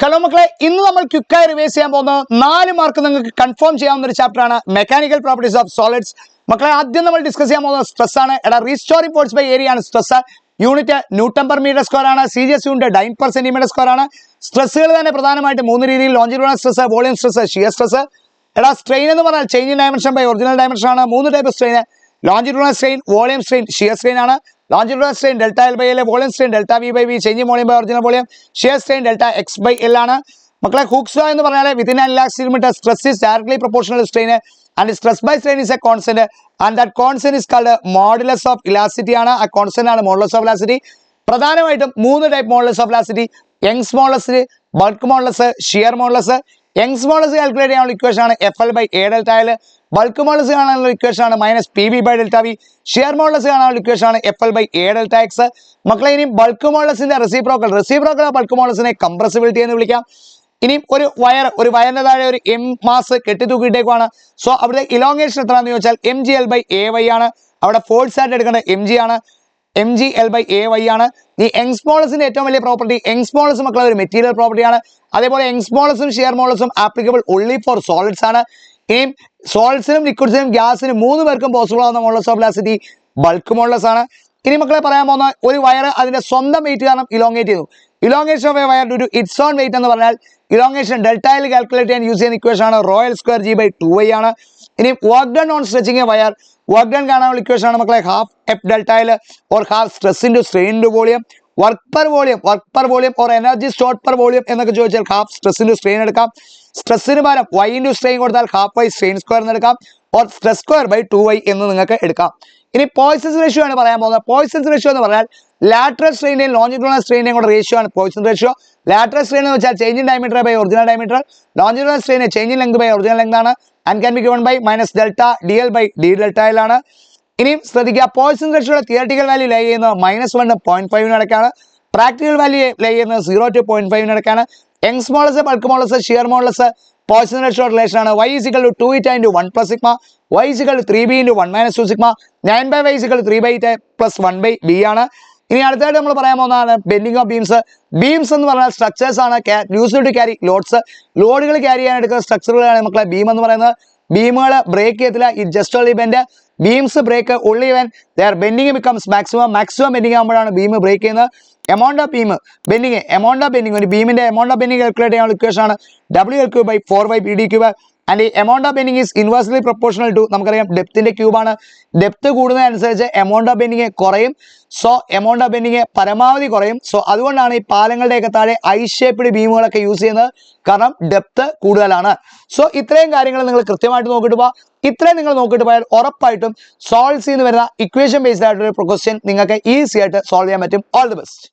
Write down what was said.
Hello മക്കളെ, ഇന്ന് നമ്മൾ ക്വിക്കായി റിവൈസ് ചെയ്യാൻ പോകുന്നത് 4 മാർക്ക് നിങ്ങൾക്ക് കൺഫേം ചെയ്യാവുന്ന ഒരു ചാപ്റ്റർ ആണ് മെക്കാനിക്കൽ പ്രോപ്പർട്ടീസ് ഓഫ് സോളിഡ്സ്. മക്കളെ, ആദ്യം നമ്മൾ ഡിസ്കസ് ചെയ്യാൻ പോകുന്നത് സ്ട്രെസ് ആണ്. റീസ്റ്റോറിംഗ് ഫോഴ്സ് ബൈ ഏരിയ ആണ് stress. Unit newton per metre square ആണ്. സീരിയസ് unit dyne per centimetre square ആണ്. സ്ട്രെസ്സുകൾ തന്നെ പ്രധാനമായിട്ട് 3 രീതിയിൽ: longitudinal stress, volume stress, shear stress. Strain എന്ന് പറഞ്ഞാൽ change in dimension by original dimension ആണ്. 3 type strain: longitudinal strain, volume strain, shear strain ആണ്. Longitudinal strain delta L by L, volume strain delta V by V, change in volume by original volume, shear strain delta x by L ആണ്. മക്കളെ, Hooke's law എന്ന് പറഞ്ഞാൽ within an elastic limit stress is directly proportional strain and stress by strain is a constant and that constant is called modulus of elasticity ആണ്. ആ constant ആണ് modulus of elasticity. പ്രധാനമായിട്ടും 3 type modulus of elasticity: Young's modulus, bulk modulus, shear modulus. Young's modulus calculate ചെയ്യാനുള്ള equation ആണ് F L by A delta L. Bulk modulus കാണാനുള്ള equation ആണ് minus P B by delta V. Shear modulus കാണാനുള്ള equation ആണ് F L by A delta X. മക്കളെ, ഇനി bulk മോഡുലസിന്റെ reciprocal bulk മോഡുലസിനെ കംപ്രസിബിലിറ്റി എന്ന് വിളിക്കാം. ഇനി ഒരു വയറിന്റെ താഴെ ഒരു എം മാസ് കെട്ടിത്തൂക്കിയിട്ടേക്കുവാണ്. സോ അവിടെ ഇലോങ്ങേഷൻ എത്രയാണെന്ന് ചോദിച്ചാൽ M G L by A Y ആണ്. അവിടെ ഫോഴ്സ് ആയിട്ട് എടുക്കേണ്ടത് എം ജി ആണ്. M G L by A Y ആണ്. ഈ യങ്സ് മോഡുലസിന്റെ ഏറ്റവും വലിയ പ്രോപ്പർട്ടി, യങ്സ് മോഡുലസ് മക്കളെ ഒരു മെറ്റീരിയൽ പ്രോപ്പർട്ടിയാണ്. അതേപോലെ യങ്സ് മോഡുലസും ഷിയർ മോഡുലസും ആപ്ലിക്കബിൾ ഓൺലി ഫോർ സോളിഡ്സ് ആണ്. ഇനിയും സോളിഡ്സിനും ലിക്വിഡ്സിനും ഗ്യാസിനും 3 പേർക്കും പോസിബിൾ ആവുന്ന modulus of elasticity bulk modulus ആണ്. ഇനി മക്കളെ പറയാൻ പോകുന്ന ഒരു വയർ അതിന്റെ സ്വന്തം വെയിറ്റ് കാരണം ഇലോങ്ങേറ്റ് ചെയ്യുന്നു. Elongation of a wire due to its own weight എന്ന് പറഞ്ഞാൽ ഇലോങ്ങേഷൻ ഡെൽറ്റയിൽ കാൽക്കുലേറ്റ് ചെയ്യാൻ യൂസ് ചെയ്യുന്ന ഇക്വേഷൻ ആണ് rho L square G by 2y ആണ്. ഇനി work done on stretching a wire, work done കാണാനുള്ള ഇക്വേഷൻ ആണ് മക്കളെ half F delta L or half stress into strain into volume. Work per volume or energy stored per volume എന്നൊക്കെ ചോദിച്ചാൽ half stress into strain എടുക്കാം. സ്ട്രെസ്സിന് പകരം y into strain കൊടുത്താൽ half y strain square എന്ന് എടുക്കാം. Or stress square by 2y എന്ന് നിങ്ങൾക്ക് എടുക്കാം. ഇനി പോയ്സൺസ് റേഷ്യോ ആണ് പറയാൻ പോകുന്നത്. പോയ്സൺസ് റേഷ്യോ എന്ന് പറഞ്ഞാൽ ലാറ്ററൽ സ്ട്രെയിനെയും ലോഞ്ചിറ്റ്യൂഡിനൽ സ്ട്രെയിനെയും കൂടെ റേഷ്യോ ആണ് പോയ്സൺ റേഷ്യോ. ലാറ്ററൽ സ്ട്രെയിൻ എന്ന് വെച്ചാൽ change in diameter by original diameter. Longitudinal strain change in length by original length ആണ്. And can be given by minus delta D L by D delta L ആണ്. ഇനിയും ശ്രദ്ധിക്കുക, Poisson റേഷ്യോയുടെ theoretical value lie ചെയ്യുന്നത് -1 0.5 ഇടയ്ക്കാണ്. Practical value lie ചെയ്യുന്നത് 0 to 0.5 ഇടയ്ക്കാണ്. Young's modulus, bulk modulus, shear modulus poison ratio relation ആണ്. y is equal to 2η into 1 plus sigma, y is equal to 3b into 1 minus 2 sigma, 9/y is equal to 3 by plus 1 by b ആണ്. ഇനി അടുത്തായിട്ട് നമ്മൾ പറയാൻ പോകുന്നതാണ് bending of beams. Beams എന്ന് പറഞ്ഞാൽ structures ആണ് യൂസ്ഡ് ടു ക്യാരി ലോഡ്സ്. ലോഡുകൾ ക്യാരി ചെയ്യാൻ എടുക്കുന്ന സ്ട്രക്ചറുകളാണ് മക്കളെ ബീം എന്ന് പറയുന്നത്. ബീമുകൾ ബ്രേക്ക് ചെയ്യത്തില്ല. It just only bend. Beams break only when there bending becomes maximum bending ആകുമ്പോഴാണ് ബീം ബ്രേക്ക് ചെയ്യുന്നത്. എമൗണ്ട് ഓഫ് ബീം ബെൻഡിങ് ഒരു ബീമിന്റെ എമൗണ്ട് ഓഫ് ബെൻഡിങ് കാൽക്കുലേറ്റ് ചെയ്യാനുള്ള ഇക്വേഷൻ ആണ് WL³ by 4y/PD³. ആൻഡ് ഈ amount of bending is inversely proportional to നമുക്കറിയാം ഡെപ്തിന്റെ ക്യൂബാണ്. ഡെപ്ത് കൂടുന്നതനുസരിച്ച് എമൗണ്ട് ഓഫ് ബെൻഡിങ് കുറയും. സോ എമൗണ്ട് ഓഫ് ബെൻഡിങ് പരമാവധി കുറയും. സോ അതുകൊണ്ടാണ് ഈ പാലങ്ങളുടെയൊക്കെ താഴെ ഐ ഷേപ്ഡ് ബീമുകളൊക്കെ യൂസ് ചെയ്യുന്നത്, കാരണം ഡെപ്ത് കൂടുതലാണ്. സോ ഇത്രയും കാര്യങ്ങൾ നിങ്ങൾ കൃത്യമായിട്ട് നോക്കിയിട്ട് പോവാം. ഇത്രയും നിങ്ങൾ നോക്കിയിട്ട് പോയാൽ ഉറപ്പായിട്ടും സോൾവ് ചെയ്യുന്ന വരുന്ന ഇക്വേഷൻ ബേസ്ഡ് ആയിട്ടുള്ള ക്വസ്റ്റ്യൻ നിങ്ങൾക്ക് ഈസി ആയിട്ട് സോൾവ് ചെയ്യാൻ പറ്റും. All the best.